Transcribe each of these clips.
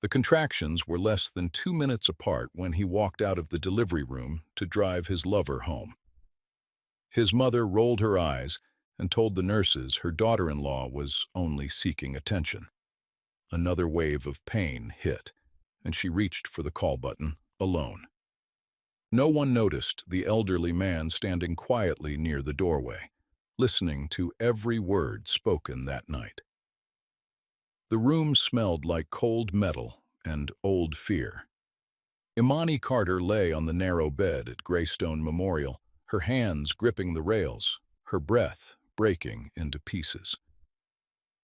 The contractions were less than 2 minutes apart when he walked out of the delivery room to drive his lover home. His mother rolled her eyes and told the nurses her daughter-in-law was only seeking attention. Another wave of pain hit, and she reached for the call button, alone. No one noticed the elderly man standing quietly near the doorway, listening to every word spoken that night. The room smelled like cold metal and old fear. Imani Carter lay on the narrow bed at Greystone Memorial, her hands gripping the rails, her breath breaking into pieces.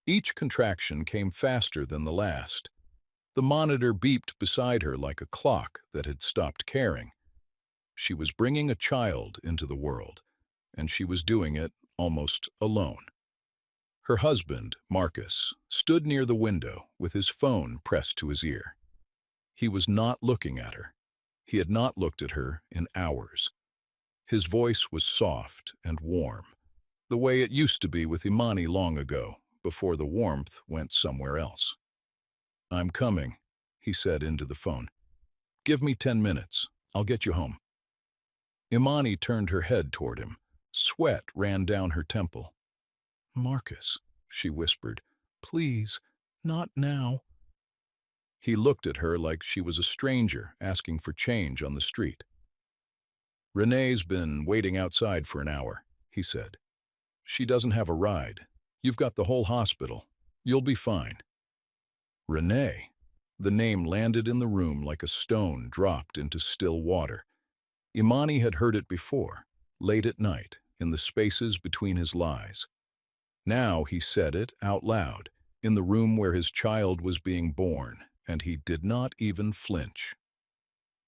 Each contraction came faster than the last. The monitor beeped beside her like a clock that had stopped caring. She was bringing a child into the world, and she was doing it almost alone. Her husband, Marcus, stood near the window with his phone pressed to his ear. He was not looking at her. He had not looked at her in hours. His voice was soft and warm, the way it used to be with Imani long ago, before the warmth went somewhere else. "I'm coming," he said into the phone. "Give me 10 minutes. I'll get you home." Imani turned her head toward him. Sweat ran down her temple. "Marcus," she whispered, "please, not now." He looked at her like she was a stranger asking for change on the street. "Renee's been waiting outside for an hour," he said. "She doesn't have a ride. You've got the whole hospital. You'll be fine." Renee. The name landed in the room like a stone dropped into still water. Imani had heard it before, late at night, in the spaces between his lies. Now he said it out loud, in the room where his child was being born, and he did not even flinch.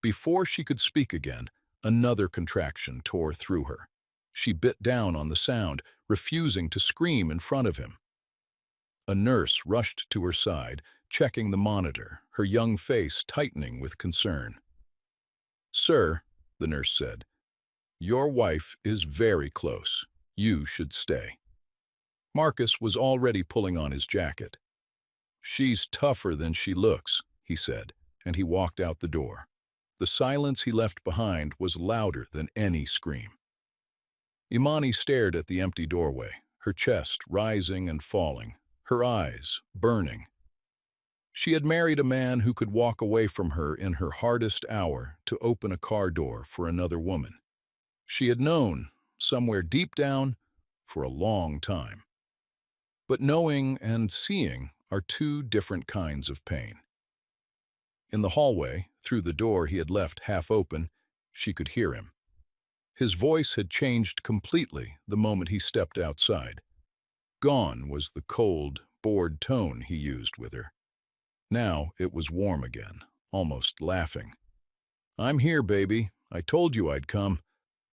Before she could speak again, another contraction tore through her. She bit down on the sound, refusing to scream in front of him. A nurse rushed to her side, checking the monitor, her young face tightening with concern. "Sir," the nurse said, "your wife is very close. You should stay." Marcus was already pulling on his jacket. "She's tougher than she looks," he said, and he walked out the door. The silence he left behind was louder than any scream. Imani stared at the empty doorway, her chest rising and falling, her eyes burning. She had married a man who could walk away from her in her hardest hour to open a car door for another woman. She had known, somewhere deep down, for a long time. But knowing and seeing are two different kinds of pain. In the hallway, through the door he had left half open, she could hear him. His voice had changed completely the moment he stepped outside. Gone was the cold, bored tone he used with her. Now it was warm again, almost laughing. "I'm here, baby. I told you I'd come.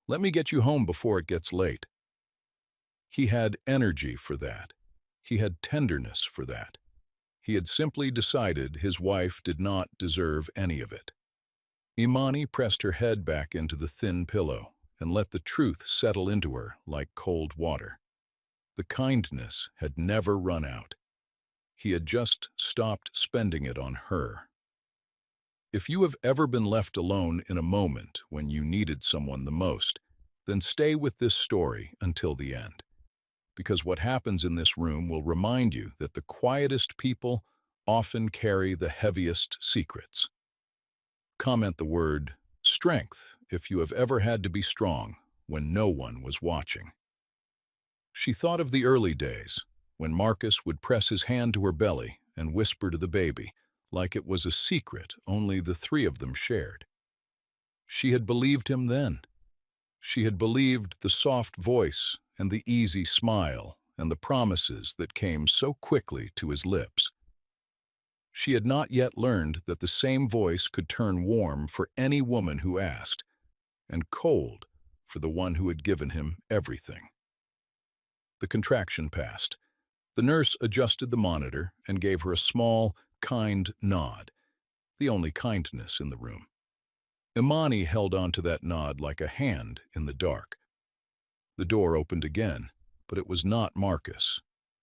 Let me get you home before it gets late." He had energy for that. He had tenderness for that. He had simply decided his wife did not deserve any of it. Imani pressed her head back into the thin pillow and let the truth settle into her like cold water. The kindness had never run out. He had just stopped spending it on her. If you have ever been left alone in a moment when you needed someone the most, then stay with this story until the end. Because what happens in this room will remind you that the quietest people often carry the heaviest secrets. Comment the word strength if you have ever had to be strong when no one was watching. She thought of the early days, when Marcus would press his hand to her belly and whisper to the baby, like it was a secret only the three of them shared. She had believed him then. She had believed the soft voice and the easy smile and the promises that came so quickly to his lips. She had not yet learned that the same voice could turn warm for any woman who asked, and cold for the one who had given him everything. The contraction passed. The nurse adjusted the monitor and gave her a small, kind nod, the only kindness in the room. Imani held on to that nod like a hand in the dark. The door opened again, but it was not Marcus.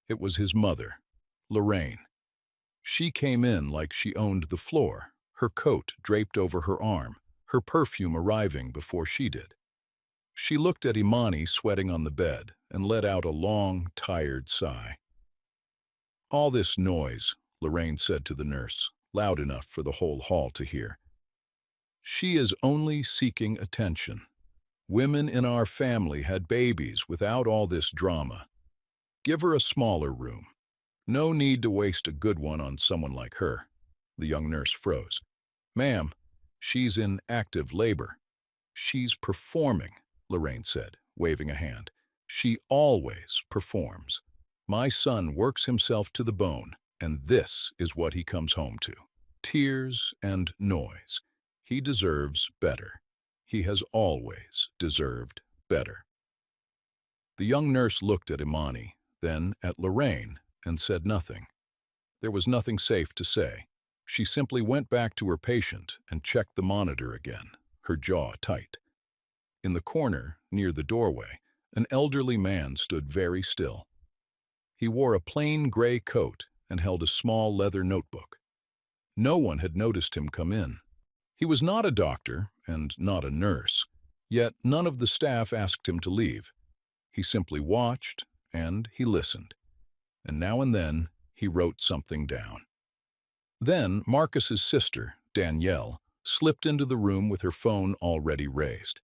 It was his mother, Lorraine. She came in like she owned the floor, her coat draped over her arm, her perfume arriving before she did. She looked at Imani sweating on the bed and let out a long, tired sigh. "All this noise," Lorraine said to the nurse, loud enough for the whole hall to hear. "She is only seeking attention. Women in our family had babies without all this drama. Give her a smaller room. No need to waste a good one on someone like her." The young nurse froze. "Ma'am, she's in active labor." "She's performing," Lorraine said, waving a hand. "She always performs. My son works himself to the bone, and this is what he comes home to. Tears and noise. He deserves better. He has always deserved better." The young nurse looked at Imani, then at Lorraine, and said nothing. There was nothing safe to say. She simply went back to her patient and checked the monitor again, her jaw tight. In the corner, near the doorway, an elderly man stood very still. He wore a plain gray coat and held a small leather notebook. No one had noticed him come in. He was not a doctor and not a nurse, yet none of the staff asked him to leave. He simply watched and he listened, and now and then he wrote something down. Then Marcus's sister, Danielle, slipped into the room with her phone already raised.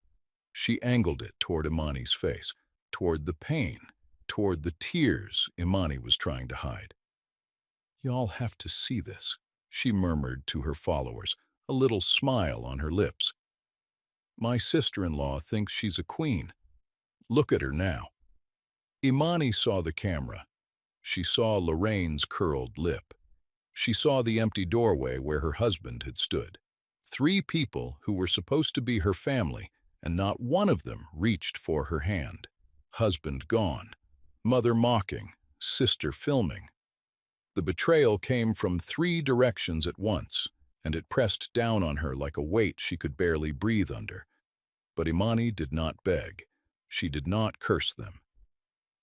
She angled it toward Imani's face, toward the pain, toward the tears Imani was trying to hide. "Y'all have to see this," she murmured to her followers, a little smile on her lips. "My sister-in-law thinks she's a queen. Look at her now." Imani saw the camera. She saw Lorraine's curled lip. She saw the empty doorway where her husband had stood. 3 people who were supposed to be her family, and not one of them reached for her hand. Husband gone, mother mocking, sister filming. The betrayal came from 3 directions at once, and it pressed down on her like a weight she could barely breathe under. But Imani did not beg. She did not curse them.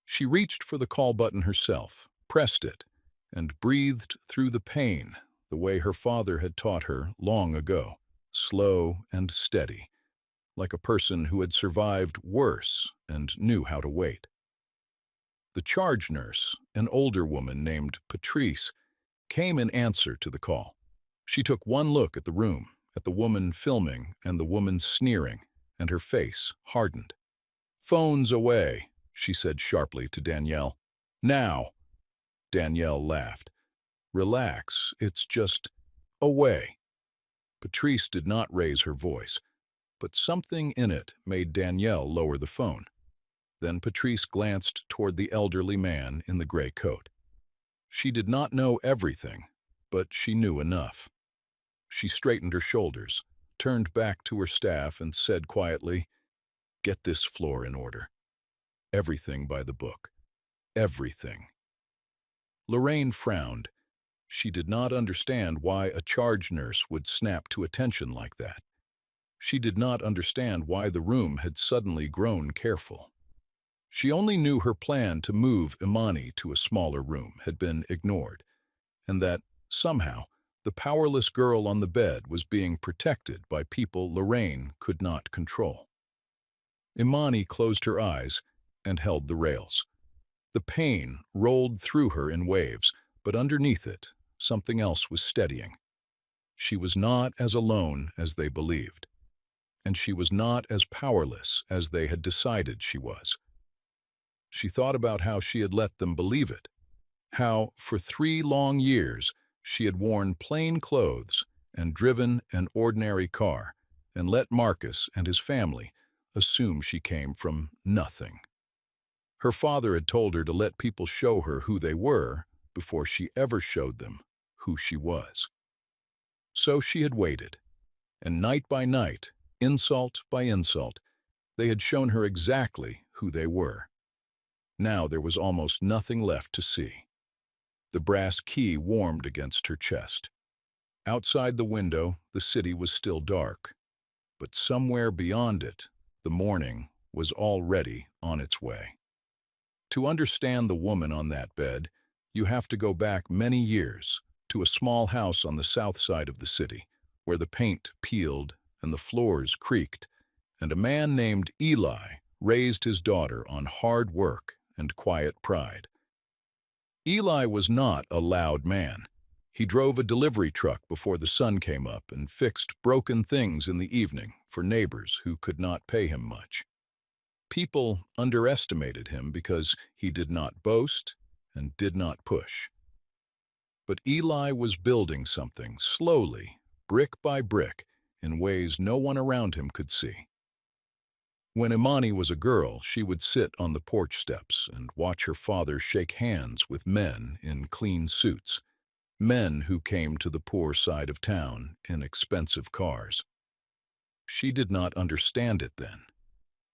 She reached for the call button herself, pressed it, and breathed through the pain the way her father had taught her long ago, slow and steady, like a person who had survived worse and knew how to wait. The charge nurse, an older woman named Patrice, came in answer to the call. She took one look at the room, at the woman filming and the woman sneering, and her face hardened. "Phones away," she said sharply to Danielle. "Now." Danielle laughed. "Relax, it's just away." Patrice did not raise her voice, but something in it made Danielle lower the phone. Then Patrice glanced toward the elderly man in the gray coat. She did not know everything, but she knew enough. She straightened her shoulders, turned back to her staff, and said quietly, "Get this floor in order. Everything by the book. Everything." Lorraine frowned. She did not understand why a charge nurse would snap to attention like that. She did not understand why the room had suddenly grown careful. She only knew her plan to move Imani to a smaller room had been ignored, and that, somehow, the powerless girl on the bed was being protected by people Lorraine could not control. Imani closed her eyes and held the rails. The pain rolled through her in waves, but underneath it, something else was steadying. She was not as alone as they believed, and she was not as powerless as they had decided she was. She thought about how she had let them believe it, how, for 3 long years, she had worn plain clothes and driven an ordinary car, and let Marcus and his family assume she came from nothing. Her father had told her to let people show her who they were before she ever showed them who she was. So she had waited, and night by night, insult by insult, they had shown her exactly who they were. Now there was almost nothing left to see. The brass key warmed against her chest. Outside the window, the city was still dark, but somewhere beyond it, the morning was already on its way. To understand the woman on that bed, you have to go back many years to a small house on the south side of the city, where the paint peeled and the floors creaked, and a man named Eli raised his daughter on hard work and quiet pride. Eli was not a loud man. He drove a delivery truck before the sun came up and fixed broken things in the evening for neighbors who could not pay him much. People underestimated him because he did not boast and did not push. But Eli was building something slowly, brick by brick, in ways no one around him could see. When Imani was a girl, she would sit on the porch steps and watch her father shake hands with men in clean suits, men who came to the poor side of town in expensive cars. She did not understand it then.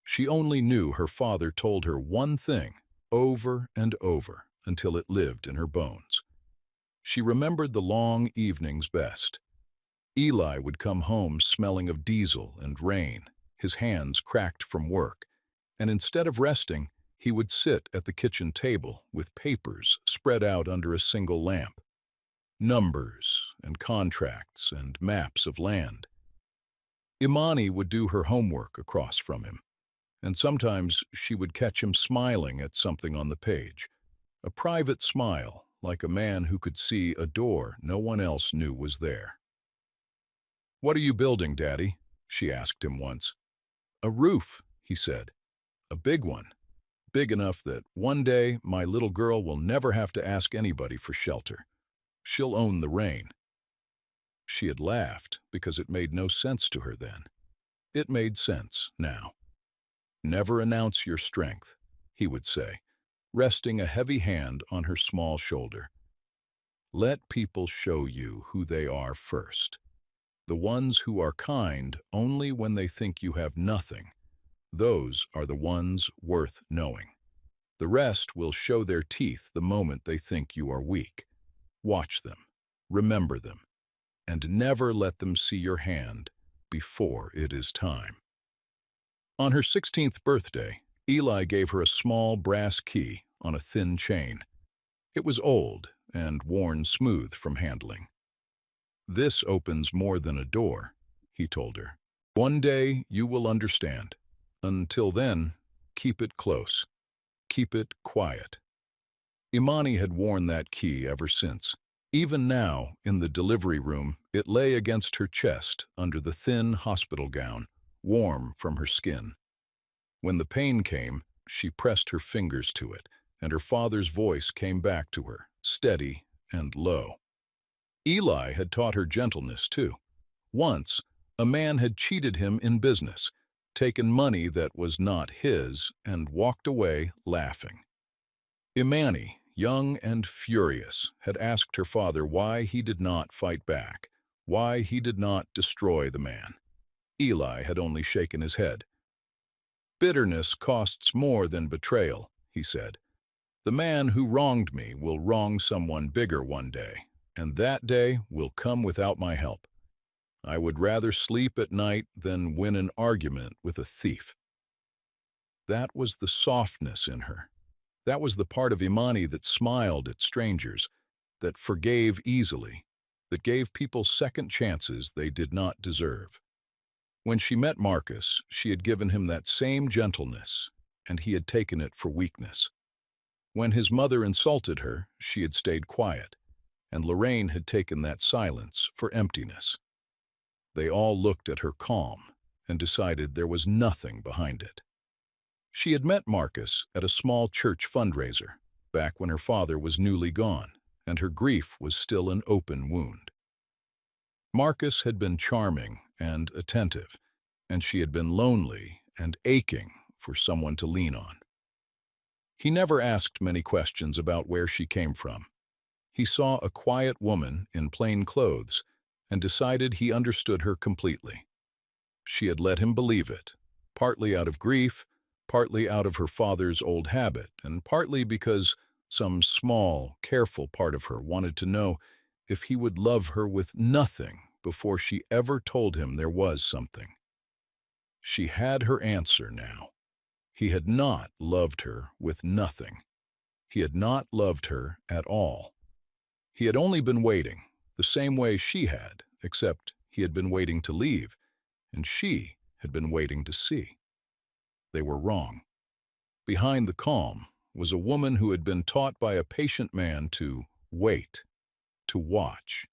She only knew her father told her one thing over and over until it lived in her bones. She remembered the long evenings best. Eli would come home smelling of diesel and rain, his hands cracked from work, and instead of resting, he would sit at the kitchen table with papers spread out under a single lamp. Numbers and contracts and maps of land. Imani would do her homework across from him, and sometimes she would catch him smiling at something on the page, a private smile like a man who could see a door no one else knew was there. "What are you building, Daddy?" she asked him once. "A roof," he said. "A big one. Big enough that one day my little girl will never have to ask anybody for shelter. She'll own the rain." She had laughed because it made no sense to her then. It made sense now. "Never announce your strength," he would say, resting a heavy hand on her small shoulder. "Let people show you who they are first. The ones who are kind only when they think you have nothing, those are the ones worth knowing. The rest will show their teeth the moment they think you are weak. Watch them, remember them, and never let them see your hand before it is time." On her 16th birthday, Eli gave her a small brass key on a thin chain. It was old and worn smooth from handling. "This opens more than a door," he told her. "One day you will understand. Until then, keep it close. Keep it quiet." Imani had worn that key ever since. Even now, in the delivery room, it lay against her chest under the thin hospital gown, warm from her skin. When the pain came, she pressed her fingers to it, and her father's voice came back to her, steady and low. Eli had taught her gentleness, too. Once, a man had cheated him in business, taken money that was not his, and walked away laughing. Imani, young and furious, had asked her father why he did not fight back, why he did not destroy the man. Eli had only shaken his head. "Bitterness costs more than betrayal," he said. "The man who wronged me will wrong someone bigger one day, and that day will come without my help. I would rather sleep at night than win an argument with a thief." That was the softness in her. That was the part of Imani that smiled at strangers, that forgave easily, that gave people second chances they did not deserve. When she met Marcus, she had given him that same gentleness, and he had taken it for weakness. When his mother insulted her, she had stayed quiet, and Lorraine had taken that silence for emptiness. They all looked at her calm and decided there was nothing behind it. She had met Marcus at a small church fundraiser, back when her father was newly gone, and her grief was still an open wound. Marcus had been charming and attentive, and she had been lonely and aching for someone to lean on. He never asked many questions about where she came from. He saw a quiet woman in plain clothes and decided he understood her completely. She had let him believe it, partly out of grief, partly out of her father's old habit, and partly because some small, careful part of her wanted to know if he would love her with nothing before she ever told him there was something. She had her answer now. He had not loved her with nothing. He had not loved her at all. He had only been waiting, the same way she had, except he had been waiting to leave, and she had been waiting to see. They were wrong. Behind the calm was a woman who had been taught by a patient man to wait, to watch,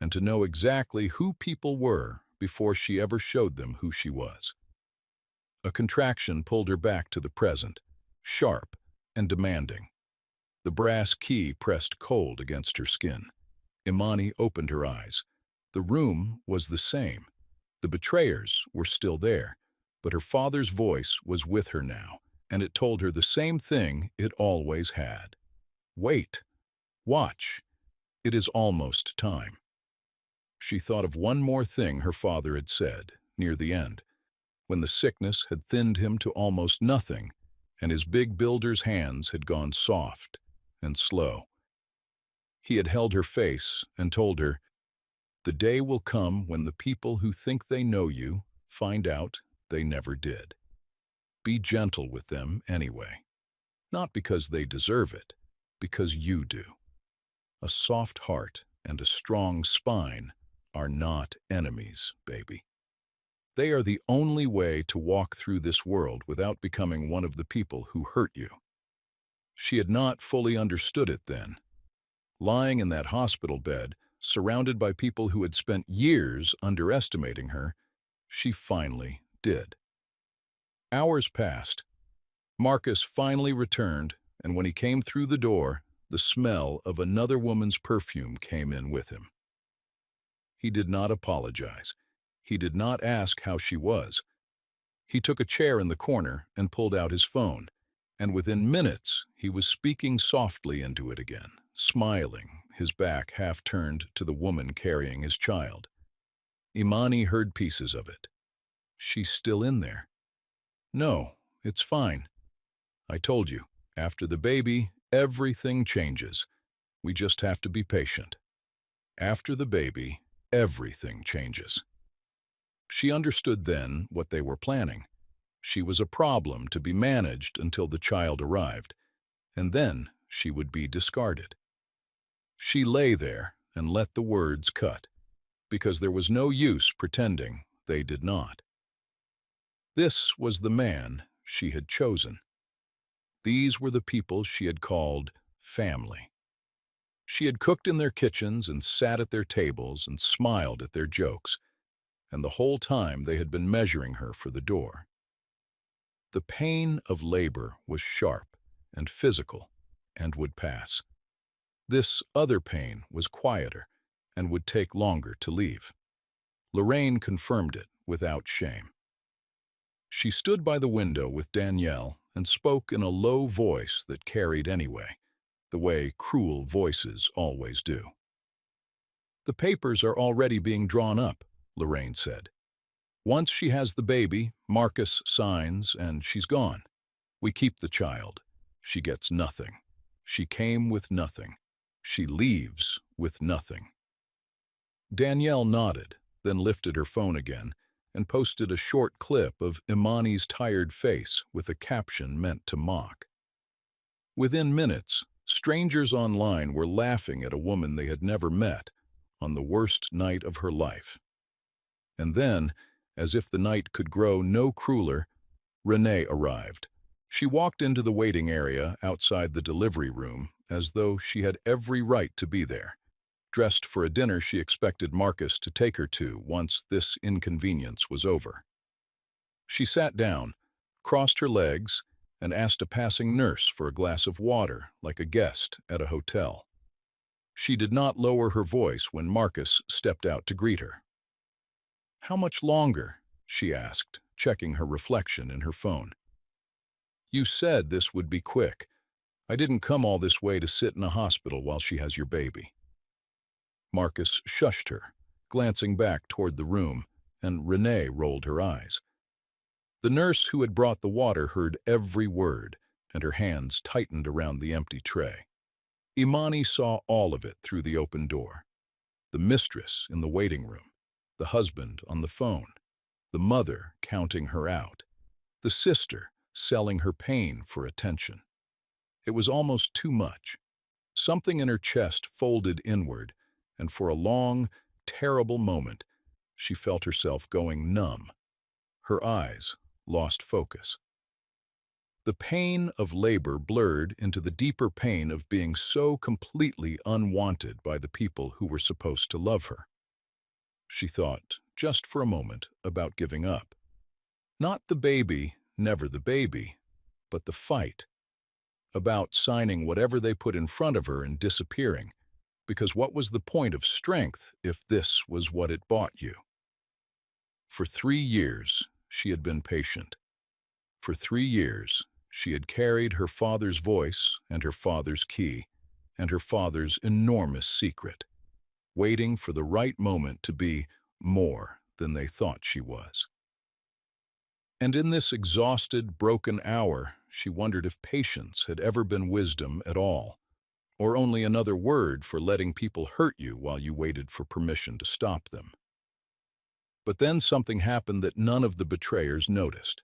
and to know exactly who people were before she ever showed them who she was. A contraction pulled her back to the present, sharp and demanding. The brass key pressed cold against her skin. Imani opened her eyes. The room was the same. The betrayers were still there, but her father's voice was with her now, and it told her the same thing it always had. Wait. Watch. It is almost time. She thought of one more thing her father had said, near the end, when the sickness had thinned him to almost nothing, and his big builder's hands had gone soft and slow. He had held her face and told her, "The day will come when the people who think they know you find out they never did. Be gentle with them anyway. Not because they deserve it, because you do. A soft heart and a strong spine are not enemies, baby. They are the only way to walk through this world without becoming one of the people who hurt you." She had not fully understood it then. Lying in that hospital bed, surrounded by people who had spent years underestimating her, she finally did. Hours passed. Marcus finally returned, and when he came through the door, the smell of another woman's perfume came in with him. He did not apologize. He did not ask how she was. He took a chair in the corner and pulled out his phone, and within minutes he was speaking softly into it again, smiling, his back half turned to the woman carrying his child. Imani heard pieces of it. "She's still in there." "No, it's fine. I told you, after the baby, everything changes. We just have to be patient. After the baby, everything changes." She understood then what they were planning. She was a problem to be managed until the child arrived, and then she would be discarded. She lay there and let the words cut, because there was no use pretending they did not. This was the man she had chosen. These were the people she had called family. She had cooked in their kitchens and sat at their tables and smiled at their jokes, and the whole time they had been measuring her for the door. The pain of labor was sharp and physical and would pass. This other pain was quieter and would take longer to leave. Lorraine confirmed it without shame. She stood by the window with Danielle and spoke in a low voice that carried anyway, the way cruel voices always do. "The papers are already being drawn up," Lorraine said. "Once she has the baby, Marcus signs, and she's gone. We keep the child. She gets nothing. She came with nothing. She leaves with nothing." Danielle nodded, then lifted her phone again and posted a short clip of Imani's tired face with a caption meant to mock. Within minutes, strangers online were laughing at a woman they had never met on the worst night of her life. And then, as if the night could grow no crueler, Renee arrived. She walked into the waiting area outside the delivery room as though she had every right to be there, dressed for a dinner she expected Marcus to take her to once this inconvenience was over. She sat down, crossed her legs, and asked a passing nurse for a glass of water like a guest at a hotel. She did not lower her voice when Marcus stepped out to greet her. "How much longer?" she asked, checking her reflection in her phone. "You said this would be quick. I didn't come all this way to sit in a hospital while she has your baby." Marcus shushed her, glancing back toward the room, and Renee rolled her eyes. The nurse who had brought the water heard every word, and her hands tightened around the empty tray. Imani saw all of it through the open door. The mistress in the waiting room, the husband on the phone, the mother counting her out, the sister selling her pain for attention. It was almost too much. Something in her chest folded inward, and for a long, terrible moment, she felt herself going numb. Her eyes lost focus. The pain of labor blurred into the deeper pain of being so completely unwanted by the people who were supposed to love her. She thought, just for a moment, about giving up. Not the baby, never the baby, but the fight. About signing whatever they put in front of her and disappearing, because what was the point of strength if this was what it bought you? For 3 years, she had been patient. For 3 years, she had carried her father's voice and her father's key and her father's enormous secret, waiting for the right moment to be more than they thought she was. And in this exhausted, broken hour, she wondered if patience had ever been wisdom at all, or only another word for letting people hurt you while you waited for permission to stop them. But then something happened that none of the betrayers noticed.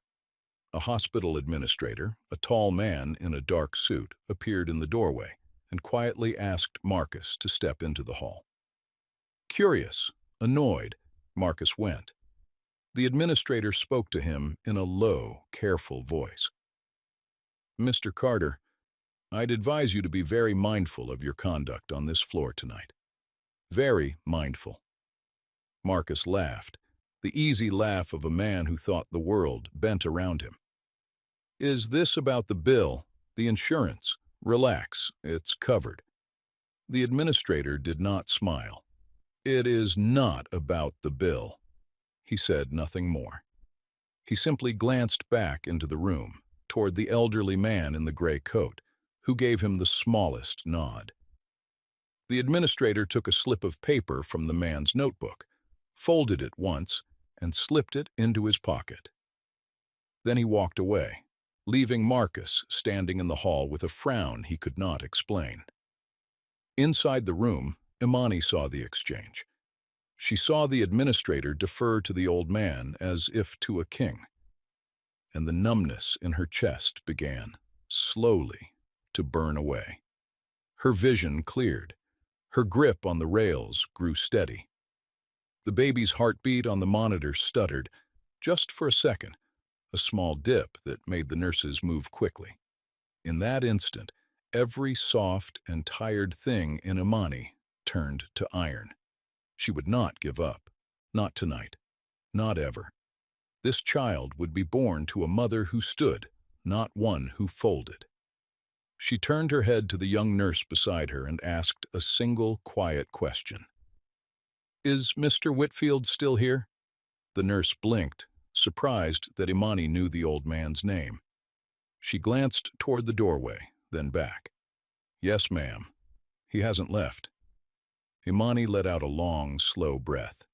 A hospital administrator, a tall man in a dark suit, appeared in the doorway and quietly asked Marcus to step into the hall. Curious, annoyed, Marcus went. The administrator spoke to him in a low, careful voice. "Mr. Carter, I'd advise you to be very mindful of your conduct on this floor tonight. Very mindful." Marcus laughed, the easy laugh of a man who thought the world bent around him. "Is this about the bill, the insurance? Relax, it's covered." The administrator did not smile. "It is not about the bill." He said nothing more. He simply glanced back into the room, toward the elderly man in the gray coat, who gave him the smallest nod. The administrator took a slip of paper from the man's notebook, folded it once, and slipped it into his pocket. Then he walked away, leaving Marcus standing in the hall with a frown he could not explain. Inside the room, Imani saw the exchange. She saw the administrator defer to the old man as if to a king, and the numbness in her chest began, slowly, to burn away. Her vision cleared. Her grip on the rails grew steady. The baby's heartbeat on the monitor stuttered, just for a second, a small dip that made the nurses move quickly. In that instant, every soft and tired thing in Imani turned to iron. She would not give up. Not tonight. Not ever. This child would be born to a mother who stood, not one who folded. She turned her head to the young nurse beside her and asked a single quiet question. "Is Mr. Whitfield still here?" The nurse blinked, surprised that Imani knew the old man's name. She glanced toward the doorway, then back. "Yes, ma'am. He hasn't left." Imani let out a long, slow breath.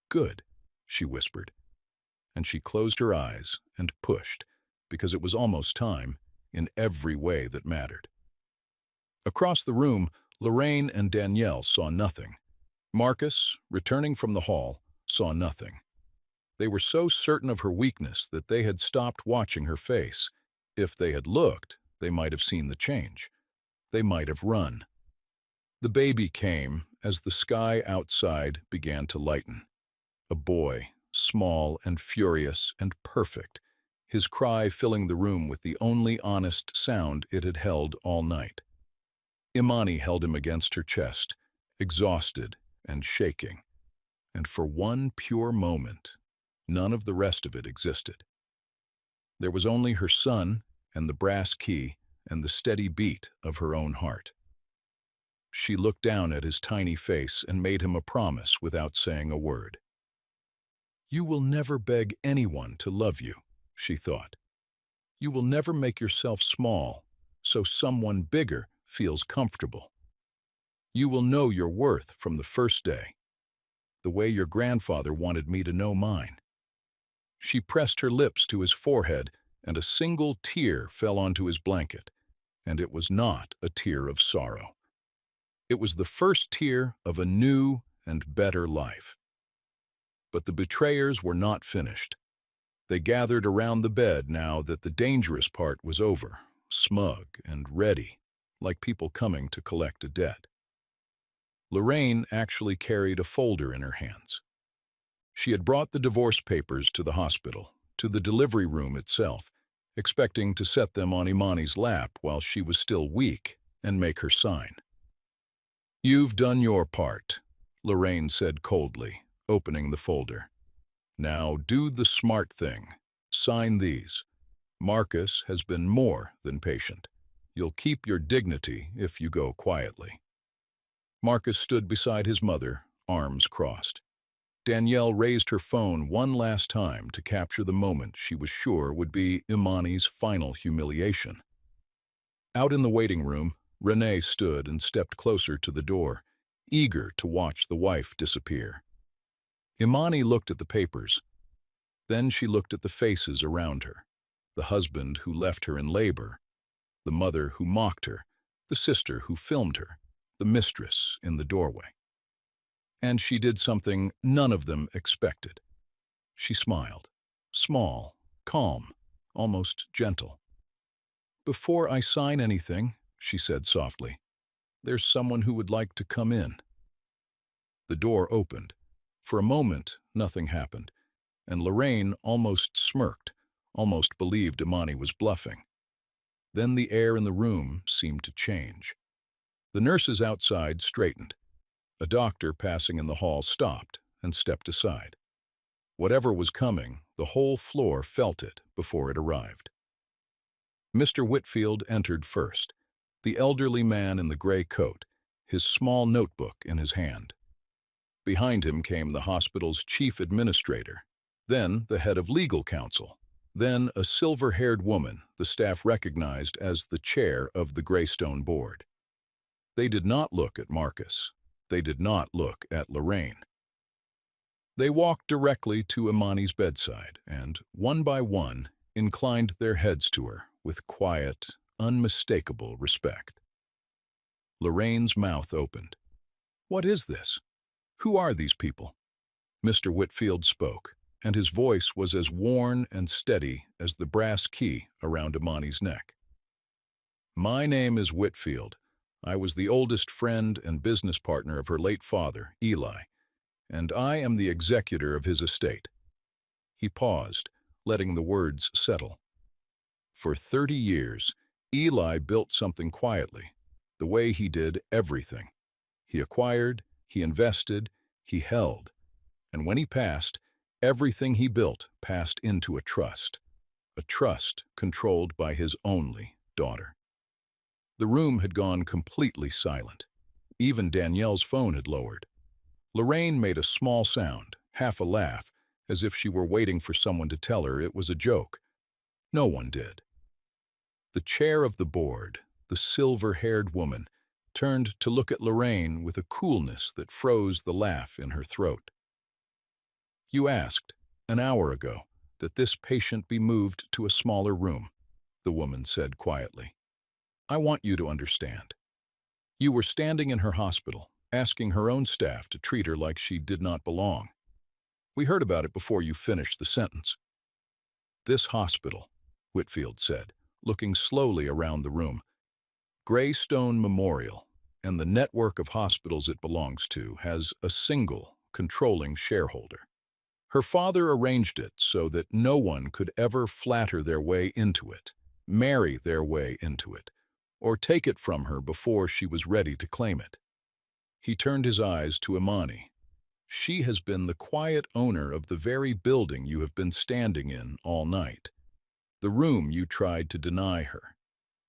"Good," she whispered. And she closed her eyes and pushed, because it was almost time, in every way that mattered. Across the room, Lorraine and Danielle saw nothing. Marcus, returning from the hall, saw nothing. They were so certain of her weakness that they had stopped watching her face. If they had looked, they might have seen the change. They might have run. The baby came as the sky outside began to lighten. A boy, small and furious and perfect, his cry filling the room with the only honest sound it had held all night. Imani held him against her chest, exhausted and shaking, and for one pure moment, none of the rest of it existed. There was only her son and the brass key and the steady beat of her own heart. She looked down at his tiny face and made him a promise without saying a word. "You will never beg anyone to love you," she thought. "You will never make yourself small so someone bigger feels comfortable. You will know your worth from the first day, the way your grandfather wanted me to know mine." She pressed her lips to his forehead, and a single tear fell onto his blanket, and it was not a tear of sorrow. It was the first tear of a new and better life. But the betrayers were not finished. They gathered around the bed now that the dangerous part was over, smug and ready, like people coming to collect a debt. Lorraine actually carried a folder in her hands. She had brought the divorce papers to the hospital, to the delivery room itself, expecting to set them on Imani's lap while she was still weak and make her sign. "You've done your part," Lorraine said coldly, opening the folder. "Now do the smart thing. Sign these. Marcus has been more than patient. You'll keep your dignity if you go quietly." Marcus stood beside his mother, arms crossed. Danielle raised her phone one last time to capture the moment she was sure would be Imani's final humiliation. Out in the waiting room, Renee stood and stepped closer to the door, eager to watch the wife disappear. Imani looked at the papers. Then she looked at the faces around her, the husband who left her in labor, the mother who mocked her, the sister who filmed her, the mistress in the doorway. And she did something none of them expected. She smiled, small, calm, almost gentle. "Before I sign anything," she said softly, "there's someone who would like to come in." The door opened. For a moment, nothing happened, and Lorraine almost smirked, almost believed Imani was bluffing. Then the air in the room seemed to change. The nurses outside straightened. A doctor passing in the hall stopped and stepped aside. Whatever was coming, the whole floor felt it before it arrived. Mr. Whitfield entered first, the elderly man in the gray coat, his small notebook in his hand. Behind him came the hospital's chief administrator, then the head of legal counsel, then a silver-haired woman the staff recognized as the chair of the Greystone board. They did not look at Marcus. They did not look at Lorraine. They walked directly to Imani's bedside and, one by one, inclined their heads to her with quiet, unmistakable respect. Lorraine's mouth opened. "What is this? Who are these people?" Mr. Whitfield spoke, and his voice was as worn and steady as the brass key around Imani's neck. "My name is Whitfield. I was the oldest friend and business partner of her late father, Eli, and I am the executor of his estate." He paused, letting the words settle. For 30 years, Eli built something quietly, the way he did everything. He acquired, he invested, he held, and when he passed, everything he built passed into a trust controlled by his only daughter. The room had gone completely silent. Even Danielle's phone had lowered. Lorraine made a small sound, half a laugh, as if she were waiting for someone to tell her it was a joke. No one did. The chair of the board, the silver-haired woman, turned to look at Lorraine with a coolness that froze the laugh in her throat. "You asked, an hour ago, that this patient be moved to a smaller room," the woman said quietly. "I want you to understand. You were standing in her hospital, asking her own staff to treat her like she did not belong. We heard about it before you finished the sentence." "This hospital," Whitfield said, looking slowly around the room, "Greystone Memorial, and the network of hospitals it belongs to, has a single, controlling shareholder. Her father arranged it so that no one could ever flatter their way into it, marry their way into it, or take it from her before she was ready to claim it." He turned his eyes to Imani. "She has been the quiet owner of the very building you have been standing in all night. The room you tried to deny her.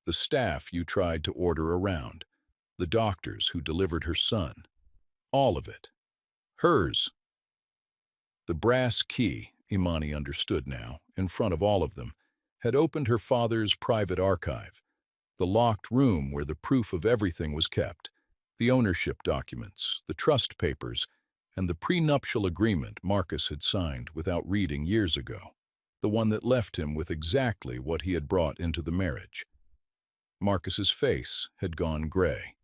The staff you tried to order around. The doctors who delivered her son. All of it. Hers." The brass key, Imani understood now, in front of all of them, had opened her father's private archive, the locked room where the proof of everything was kept, the ownership documents, the trust papers, and the prenuptial agreement Marcus had signed without reading years ago, the one that left him with exactly what he had brought into the marriage. Marcus's face had gone gray.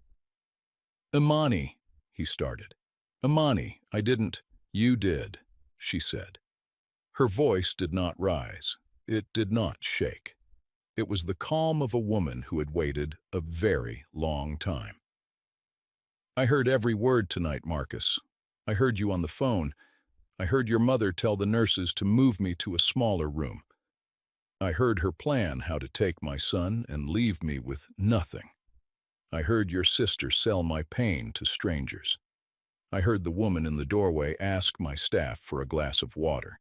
"Imani," he started. "Imani, I didn't—" "You did," she said. Her voice did not rise. It did not shake. It was the calm of a woman who had waited a very long time. "I heard every word tonight, Marcus. I heard you on the phone. I heard your mother tell the nurses to move me to a smaller room. I heard her plan how to take my son and leave me with nothing. I heard your sister sell my pain to strangers. I heard the woman in the doorway ask my staff for a glass of water."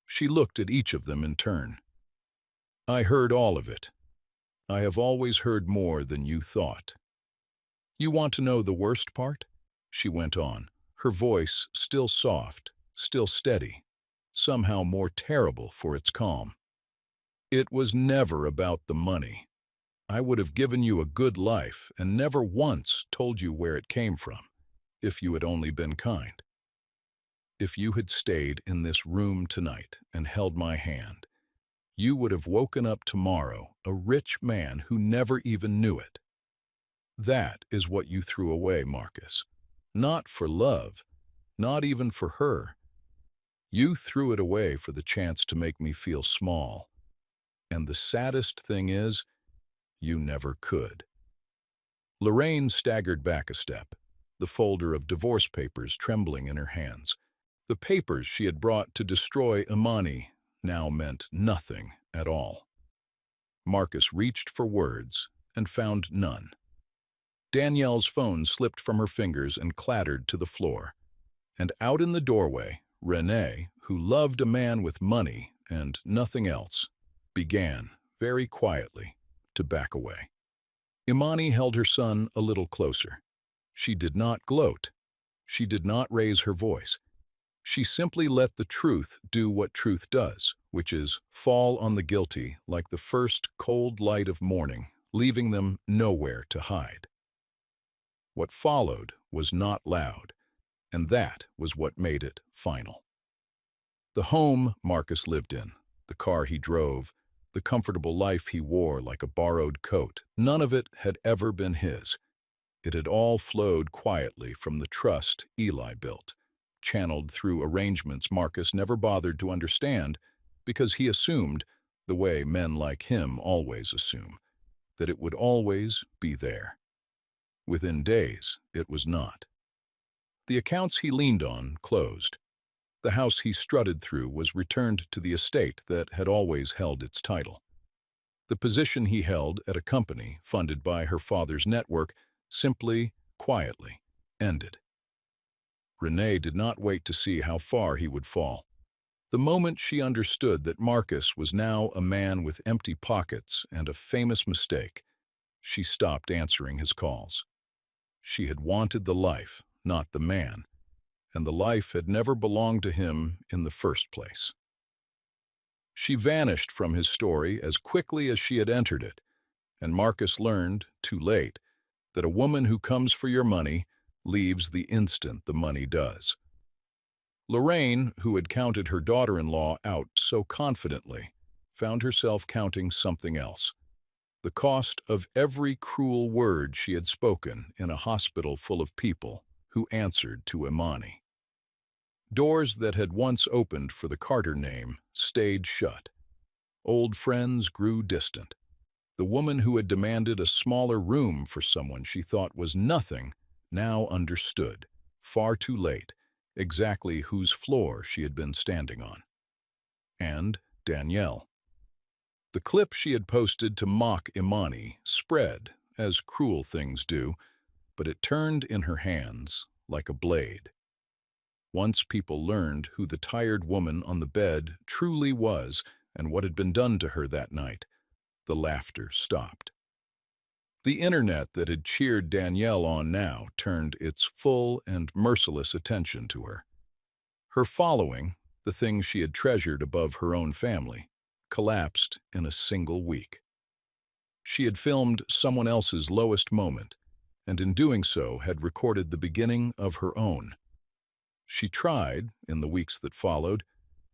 She looked at each of them in turn. "I heard all of it. I have always heard more than you thought. You want to know the worst part?" she went on, her voice still soft, still steady, somehow more terrible for its calm. "It was never about the money. I would have given you a good life and never once told you where it came from, if you had only been kind. If you had stayed in this room tonight and held my hand, you would have woken up tomorrow a rich man who never even knew it. That is what you threw away, Marcus. Not for love, not even for her. You threw it away for the chance to make me feel small. And the saddest thing is, you never could." Lorraine staggered back a step, the folder of divorce papers trembling in her hands. The papers she had brought to destroy Imani now meant nothing at all. Marcus reached for words and found none. Danielle's phone slipped from her fingers and clattered to the floor. And out in the doorway, Renee, who loved a man with money and nothing else, began, very quietly, to back away. Imani held her son a little closer. She did not gloat. She did not raise her voice. She simply let the truth do what truth does, which is fall on the guilty like the first cold light of morning, leaving them nowhere to hide. What followed was not loud, and that was what made it final. The home Marcus lived in, the car he drove, the comfortable life he wore like a borrowed coat, none of it had ever been his. It had all flowed quietly from the trust Eli built, channeled through arrangements Marcus never bothered to understand because he assumed, the way men like him always assume, that it would always be there. Within days, it was not. The accounts he leaned on closed. The house he strutted through was returned to the estate that had always held its title. The position he held at a company funded by her father's network simply, quietly, ended. Renee did not wait to see how far he would fall. The moment she understood that Marcus was now a man with empty pockets and a famous mistake, she stopped answering his calls. She had wanted the life, not the man, and the life had never belonged to him in the first place. She vanished from his story as quickly as she had entered it, and Marcus learned, too late, that a woman who comes for your money leaves the instant the money does. Lorraine, who had counted her daughter-in-law out so confidently, found herself counting something else. The cost of every cruel word she had spoken in a hospital full of people who answered to Imani. Doors that had once opened for the Carter name stayed shut. Old friends grew distant. The woman who had demanded a smaller room for someone she thought was nothing now understood, far too late, exactly whose floor she had been standing on. And Danielle. The clip she had posted to mock Imani spread, as cruel things do, but it turned in her hands like a blade. Once people learned who the tired woman on the bed truly was and what had been done to her that night, the laughter stopped. The internet that had cheered Danielle on now turned its full and merciless attention to her. Her following, the thing she had treasured above her own family, collapsed in a single week. She had filmed someone else's lowest moment, and in doing so had recorded the beginning of her own. She tried, in the weeks that followed,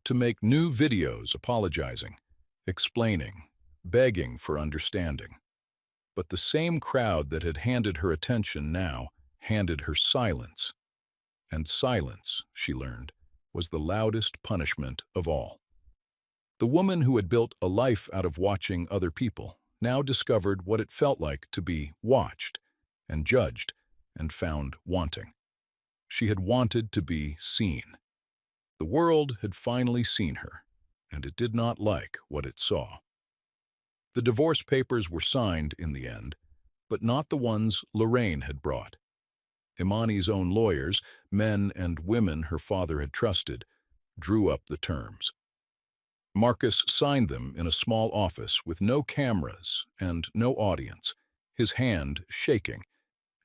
to make new videos apologizing, explaining, begging for understanding. But the same crowd that had handed her attention now handed her silence. And silence, she learned, was the loudest punishment of all. The woman who had built a life out of watching other people now discovered what it felt like to be watched and judged and found wanting. She had wanted to be seen. The world had finally seen her, and it did not like what it saw. The divorce papers were signed in the end, but not the ones Lorraine had brought. Imani's own lawyers, men and women her father had trusted, drew up the terms. Marcus signed them in a small office with no cameras and no audience, his hand shaking,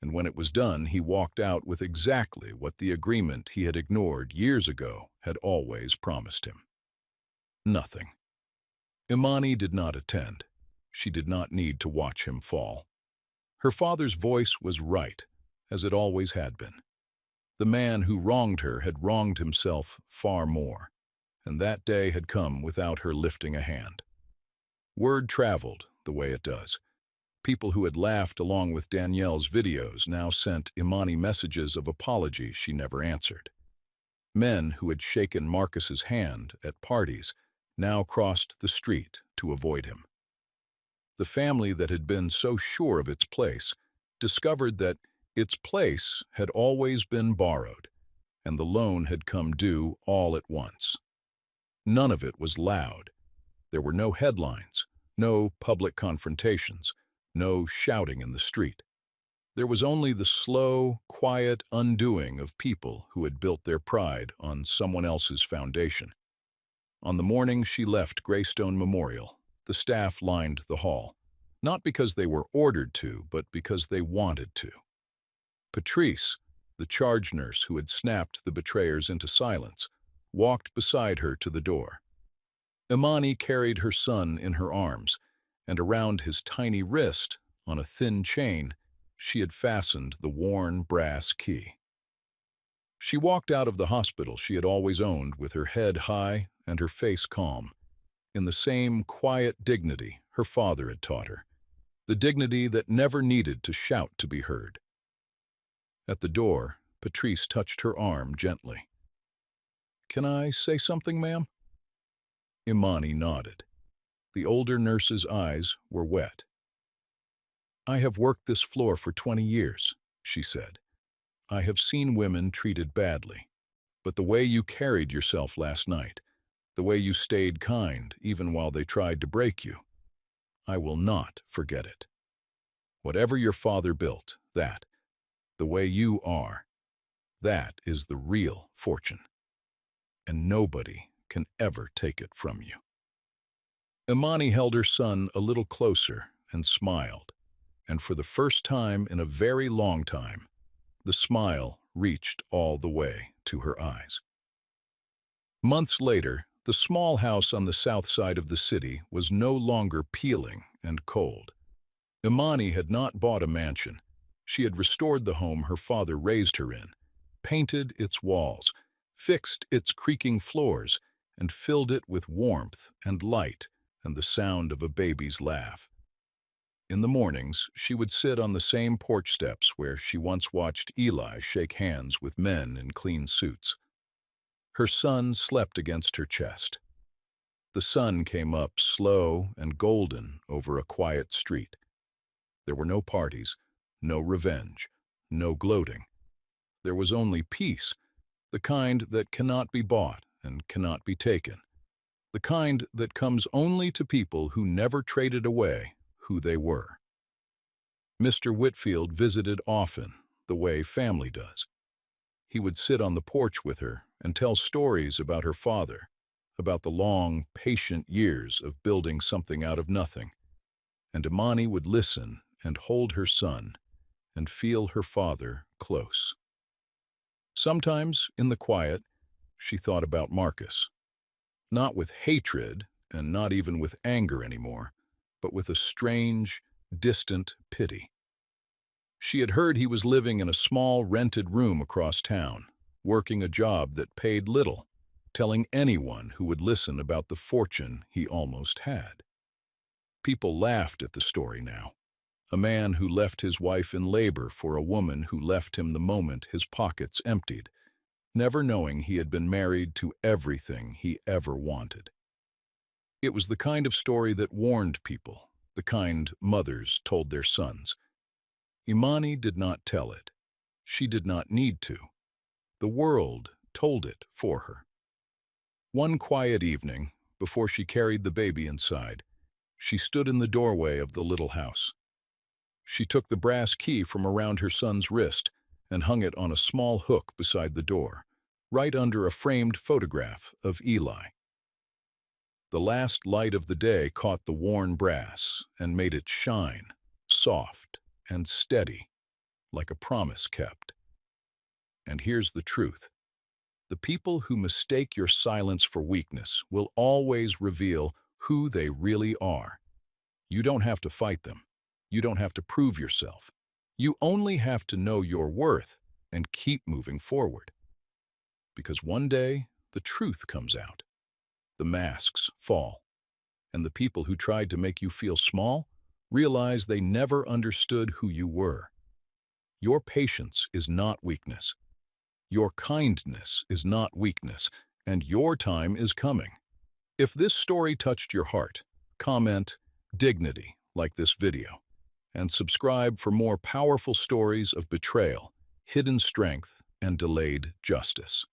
and when it was done, he walked out with exactly what the agreement he had ignored years ago had always promised him. Nothing. Imani did not attend. She did not need to watch him fall. Her father's voice was right, as it always had been. The man who wronged her had wronged himself far more, and that day had come without her lifting a hand. Word traveled the way it does. People who had laughed along with Danielle's videos now sent Imani messages of apology she never answered. Men who had shaken Marcus's hand at parties now crossed the street to avoid him. The family that had been so sure of its place discovered that its place had always been borrowed, and the loan had come due all at once. None of it was loud. There were no headlines, no public confrontations, no shouting in the street. There was only the slow, quiet undoing of people who had built their pride on someone else's foundation. On the morning she left Greystone Memorial, the staff lined the hall, not because they were ordered to, but because they wanted to. Patrice, the charge nurse who had snapped the betrayers into silence, walked beside her to the door. Imani carried her son in her arms, and around his tiny wrist, on a thin chain, she had fastened the worn brass key. She walked out of the hospital she had always owned with her head high and her face calm, in the same quiet dignity her father had taught her, the dignity that never needed to shout to be heard. At the door, Patrice touched her arm gently. "Can I say something, ma'am?" Imani nodded. The older nurse's eyes were wet. "I have worked this floor for 20 years, she said. "I have seen women treated badly. But the way you carried yourself last night, the way you stayed kind even while they tried to break you, I will not forget it. Whatever your father built, the way you are, that is the real fortune. And nobody can ever take it from you." Imani held her son a little closer and smiled, and for the first time in a very long time, the smile reached all the way to her eyes. Months later, the small house on the south side of the city was no longer peeling and cold. Imani had not bought a mansion. She had restored the home her father raised her in, painted its walls, fixed its creaking floors, and filled it with warmth and light and the sound of a baby's laugh. In the mornings, she would sit on the same porch steps where she once watched Eli shake hands with men in clean suits. Her son slept against her chest. The sun came up slow and golden over a quiet street. There were no parties, no revenge, no gloating. There was only peace, the kind that cannot be bought and cannot be taken, the kind that comes only to people who never traded away who they were. Mr. Whitfield visited often, the way family does. He would sit on the porch with her and tell stories about her father, about the long, patient years of building something out of nothing. And Imani would listen and hold her son and feel her father close. Sometimes, in the quiet, she thought about Marcus. Not with hatred, and not even with anger anymore, but with a strange, distant pity. She had heard he was living in a small rented room across town, working a job that paid little, telling anyone who would listen about the fortune he almost had. People laughed at the story now. A man who left his wife in labor for a woman who left him the moment his pockets emptied, never knowing he had been married to everything he ever wanted. It was the kind of story that warned people, the kind mothers told their sons. Imani did not tell it. She did not need to. The world told it for her. One quiet evening, before she carried the baby inside, she stood in the doorway of the little house. She took the brass key from around her son's wrist and hung it on a small hook beside the door, right under a framed photograph of Eli. The last light of the day caught the worn brass and made it shine, soft and steady, like a promise kept. And here's the truth. The people who mistake your silence for weakness will always reveal who they really are. You don't have to fight them. You don't have to prove yourself. You only have to know your worth and keep moving forward. Because one day, the truth comes out. The masks fall, and the people who tried to make you feel small realize they never understood who you were. Your patience is not weakness. Your kindness is not weakness, and your time is coming. If this story touched your heart, comment "dignity" like this video, and subscribe for more powerful stories of betrayal, hidden strength, and delayed justice.